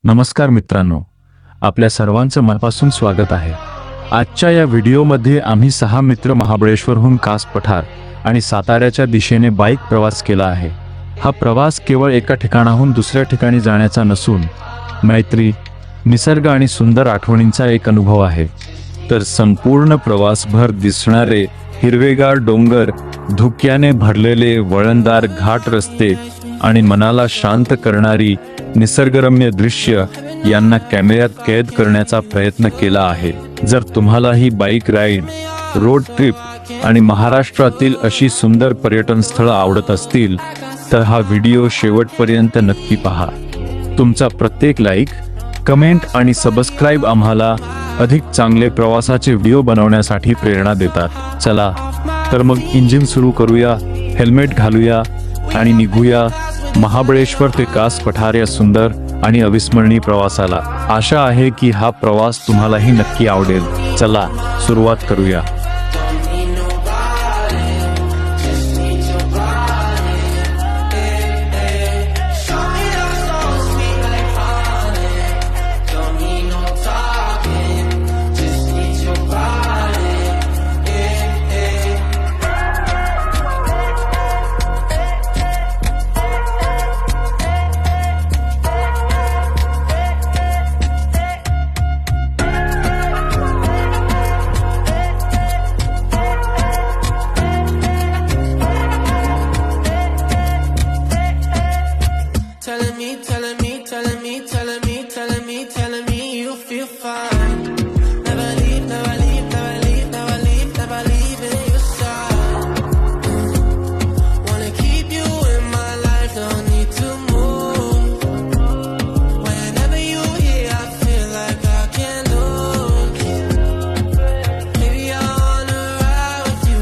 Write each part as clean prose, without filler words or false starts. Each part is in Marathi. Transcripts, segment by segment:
नमस्कार मित्रांनो, आपल्या सर्वांचं मनापासून स्वागत आहे। आजच्या या व्हिडिओमध्ये आम्ही 6 मित्र महाबळेश्वरहून कास पठार आणि साताऱ्याच्या दिशेने बाईक प्रवास केला आहे। हा प्रवास केवळ एका ठिकाणाहून दुसऱ्या ठिकाणी जाण्याचा नसून मैत्री, निसर्ग आणि सुंदर आठवणींचा एक अनुभव आहे। तर संपूर्ण प्रवासभर दिसणारे हिरवेगार डोंगर, धुक्याने भरलेले वळणदार घाट रस्ते आणि मनाला शांत करणारी निसर्गरम्य दृश्य यांना कॅमेऱ्यात कैद करण्याचा प्रयत्न केला आहे। जर तुम्हाला ही बाईक राईड, रोड ट्रिप आणि महाराष्ट्रातील अशी सुंदर पर्यटन स्थळं आवडत असतील तर हा व्हिडिओ शेवटपर्यंत नक्की पहा। तुमचा प्रत्येक लाईक, कमेंट आणि सबस्क्राइब आम्हाला अधिक चांगले प्रवासाचे व्हिडिओ बनवण्यासाठी प्रेरणा देतात। चला तर मग इंजिन सुरू करूया, हेल्मेट घालूया आणि निघूया महाबळेश्वर ते कास पठार या सुंदर आणि अविस्मरणीय प्रवासाला। आशा आहे की हा प्रवास तुम्हालाही नक्की आवडेल। चला सुरुवात करूया। Telling me you feel fine. Never leave, never leave, never leave, never leave, never leave in your side. Wanna keep you in my life, don't need to move. Whenever you're here, I feel like I can't lose. Baby, I wanna ride with you,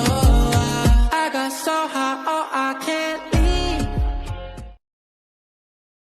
oh, I got so high, oh, I can't